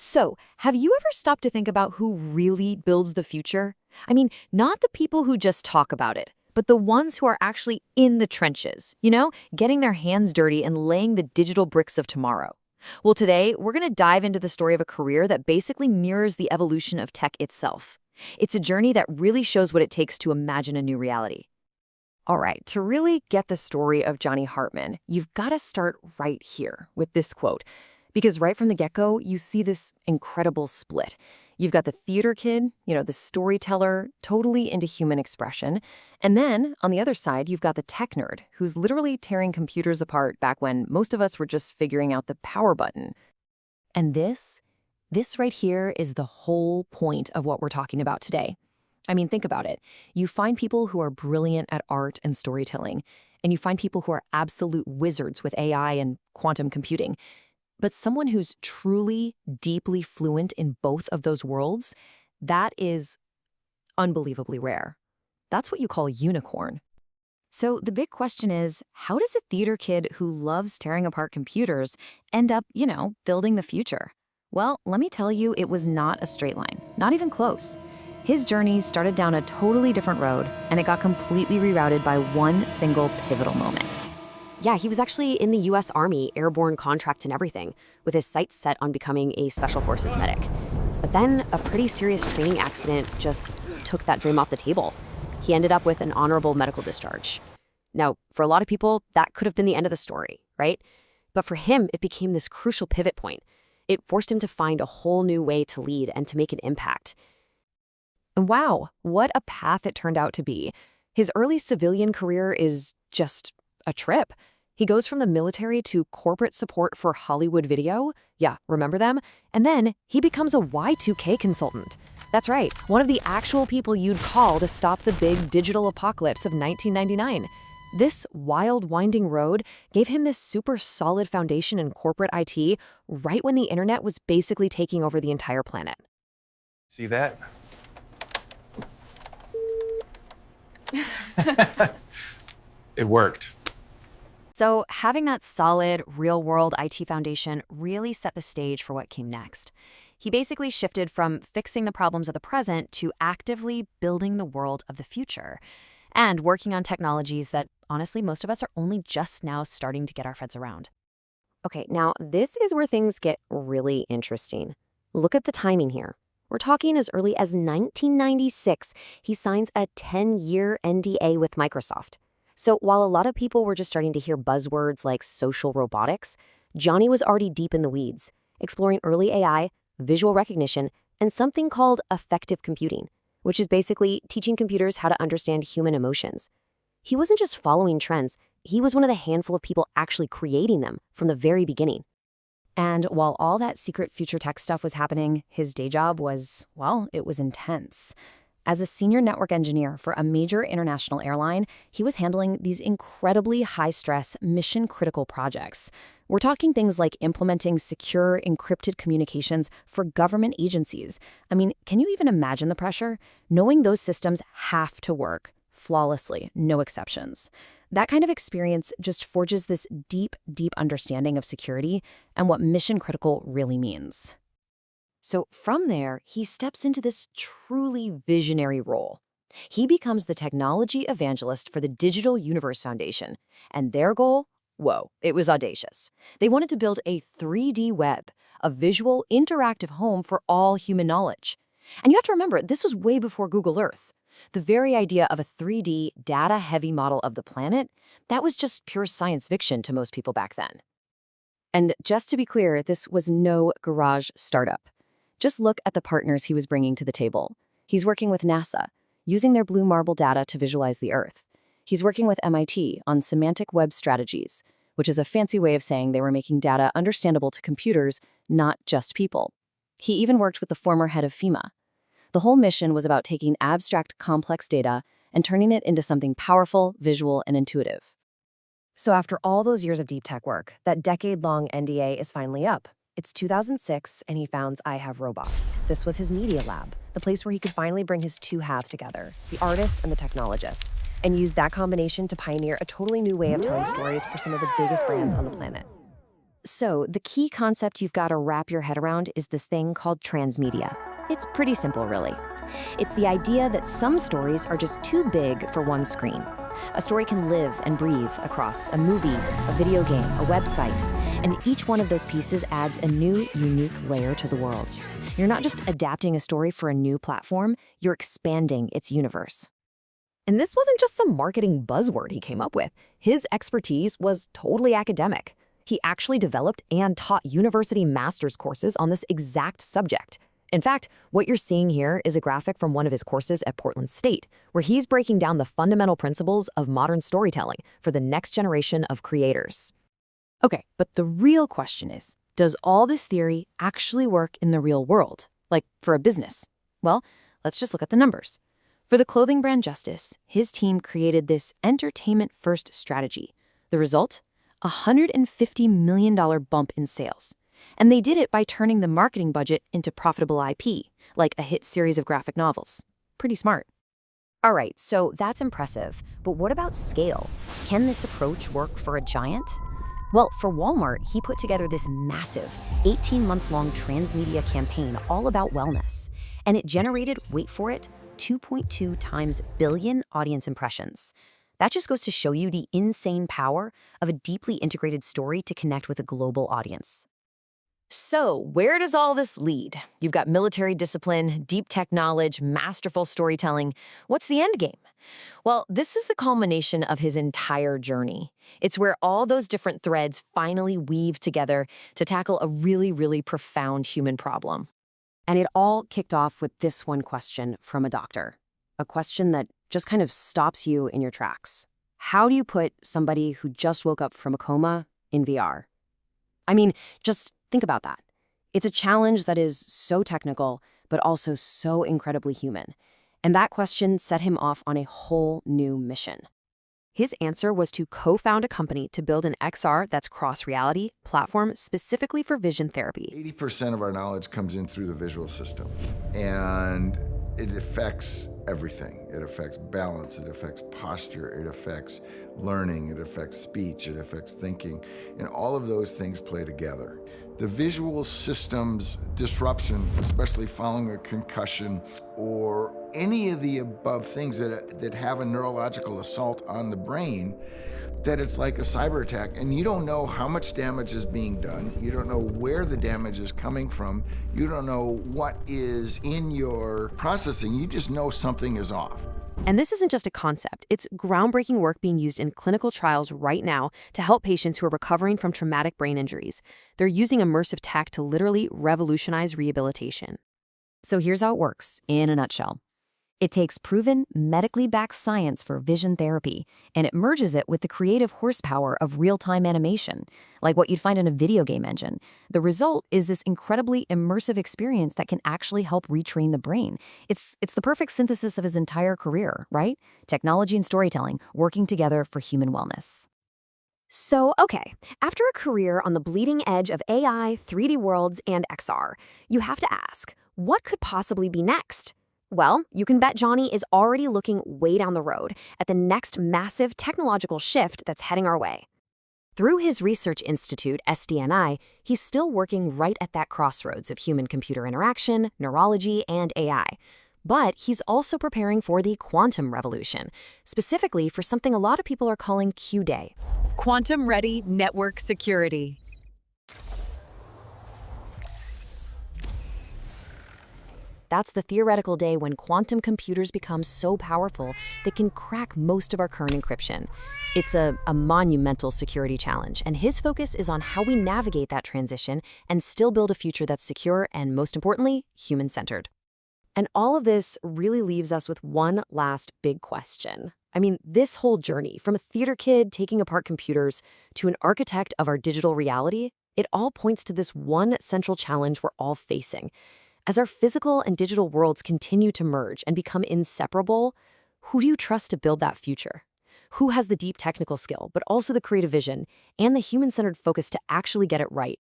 So, have you ever stopped to think about who really builds the future? I mean, not the people who just talk about it, but the ones who are actually in the trenches, getting their hands dirty and laying the digital bricks of tomorrow. Well, today, we're going to dive into the story of a career that basically mirrors the evolution of tech itself. It's a journey that really shows what it takes to imagine a new reality. All right, to really get the story of Johnny Hartman, you've got to start right here with this quote. Because right from the get-go, you see this incredible split. You've got the theater kid, the storyteller, totally into human expression. And then, on the other side, you've got the tech nerd, who's literally tearing computers apart back when most of us were just figuring out the power button. And this right here is the whole point of what we're talking about today. I mean, think about it. You find people who are brilliant at art and storytelling, and you find people who are absolute wizards with AI and quantum computing. But someone who's truly, deeply fluent in both of those worlds, that is unbelievably rare. That's what you call a unicorn. So the big question is, how does a theater kid who loves tearing apart computers end up, building the future? Well, let me tell you, it was not a straight line, not even close. His journey started down a totally different road, and it got completely rerouted by one single pivotal moment. Yeah, he was actually in the U.S. Army, airborne contracts and everything, with his sights set on becoming a Special Forces medic. But then a pretty serious training accident just took that dream off the table. He ended up with an honorable medical discharge. Now, for a lot of people, that could have been the end of the story, right? But for him, it became this crucial pivot point. It forced him to find a whole new way to lead and to make an impact. And wow, what a path it turned out to be. His early civilian career is just a trip. He goes from the military to corporate support for Hollywood Video. Yeah, remember them? And then he becomes a Y2K consultant. That's right, one of the actual people you'd call to stop the big digital apocalypse of 1999. This wild, winding road gave him this super solid foundation in corporate IT right when the internet was basically taking over the entire planet. See that? It worked. So having that solid, real-world IT foundation really set the stage for what came next. He basically shifted from fixing the problems of the present to actively building the world of the future and working on technologies that, honestly, most of us are only just now starting to get our heads around. Okay, now this is where things get really interesting. Look at the timing here. We're talking as early as 1996, he signs a 10-year NDA with Microsoft. So while a lot of people were just starting to hear buzzwords like social robotics, Johnny was already deep in the weeds, exploring early AI, visual recognition, and something called affective computing, which is basically teaching computers how to understand human emotions. He wasn't just following trends, he was one of the handful of people actually creating them from the very beginning. And while all that secret future tech stuff was happening, his day job was, well, it was intense. As a senior network engineer for a major international airline, he was handling these incredibly high-stress, mission-critical projects. We're talking things like implementing secure, encrypted communications for government agencies. I mean, can you even imagine the pressure? Knowing those systems have to work flawlessly, no exceptions. That kind of experience just forges this deep, deep understanding of security and what mission-critical really means. So from there, he steps into this truly visionary role. He becomes the technology evangelist for the Digital Universe Foundation, and their goal? Whoa, it was audacious. They wanted to build a 3D web, a visual, interactive home for all human knowledge. And you have to remember, this was way before Google Earth. The very idea of a 3D, data-heavy model of the planet, that was just pure science fiction to most people back then. And just to be clear, this was no garage startup. Just look at the partners he was bringing to the table. He's working with NASA, using their blue marble data to visualize the Earth. He's working with MIT on semantic web strategies, which is a fancy way of saying they were making data understandable to computers, not just people. He even worked with the former head of FEMA. The whole mission was about taking abstract, complex data and turning it into something powerful, visual, and intuitive. So after all those years of deep tech work, that decade-long NDA is finally up. It's 2006, and he founds I Have Robots. This was his media lab, the place where he could finally bring his two halves together, the artist and the technologist, and use that combination to pioneer a totally new way of telling stories for some of the biggest brands on the planet. So, the key concept you've got to wrap your head around is this thing called transmedia. It's pretty simple, really. It's the idea that some stories are just too big for one screen. A story can live and breathe across a movie, a video game, a website, and each one of those pieces adds a new, unique layer to the world. You're not just adapting a story for a new platform, you're expanding its universe. And this wasn't just some marketing buzzword he came up with. His expertise was totally academic. He actually developed and taught university master's courses on this exact subject. In fact, what you're seeing here is a graphic from one of his courses at Portland State, where he's breaking down the fundamental principles of modern storytelling for the next generation of creators. Okay, but the real question is, does all this theory actually work in the real world, like for a business? Well, let's just look at the numbers. For the clothing brand Justice, his team created this entertainment-first strategy. The result? A $150 million bump in sales. And they did it by turning the marketing budget into profitable IP, like a hit series of graphic novels. Pretty smart. All right, so that's impressive, but what about scale? Can this approach work for a giant? Well, for Walmart, he put together this massive 18-month-long transmedia campaign all about wellness. And it generated, wait for it, 2.2 times billion audience impressions. That just goes to show you the insane power of a deeply integrated story to connect with a global audience. So, where does all this lead? You've got military discipline, deep tech knowledge, masterful storytelling. What's the end game? Well, this is the culmination of his entire journey. It's where all those different threads finally weave together to tackle a really, really profound human problem. And it all kicked off with this one question from a doctor. A question that just kind of stops you in your tracks. How do you put somebody who just woke up from a coma in VR? I mean, just think about that. It's a challenge that is so technical, but also so incredibly human. And that question set him off on a whole new mission. His answer was to co-found a company to build an XR that's cross-reality platform specifically for vision therapy. 80% of our knowledge comes in through the visual system, and it affects everything. It affects balance, it affects posture, it affects learning, it affects speech, it affects thinking, and all of those things play together. The visual system's disruption, especially following a concussion or any of the above things that have a neurological assault on the brain, that it's like a cyber attack, and you don't know how much damage is being done. You don't know where the damage is coming from. You don't know what is in your processing. You just know something is off. And this isn't just a concept. It's groundbreaking work being used in clinical trials right now to help patients who are recovering from traumatic brain injuries. They're using immersive tech to literally revolutionize rehabilitation. So here's how it works, in a nutshell. It takes proven, medically backed science for vision therapy, and it merges it with the creative horsepower of real-time animation, like what you'd find in a video game engine. The result is this incredibly immersive experience that can actually help retrain the brain. It's the perfect synthesis of his entire career, right? Technology and storytelling working together for human wellness. So, okay, after a career on the bleeding edge of AI, 3D worlds, and XR, you have to ask, what could possibly be next? Well, you can bet Johnny is already looking way down the road at the next massive technological shift that's heading our way. Through his research institute, SDNI, he's still working right at that crossroads of human-computer interaction, neurology, and AI. But he's also preparing for the quantum revolution, specifically for something a lot of people are calling Q-Day. Quantum-ready network security. That's the theoretical day when quantum computers become so powerful they can crack most of our current encryption. It's a monumental security challenge, and his focus is on how we navigate that transition and still build a future that's secure and, most importantly, human-centered. And all of this really leaves us with one last big question. I mean, this whole journey, from a theater kid taking apart computers to an architect of our digital reality, it all points to this one central challenge we're all facing. As our physical and digital worlds continue to merge and become inseparable, who do you trust to build that future? Who has the deep technical skill, but also the creative vision and the human-centered focus to actually get it right?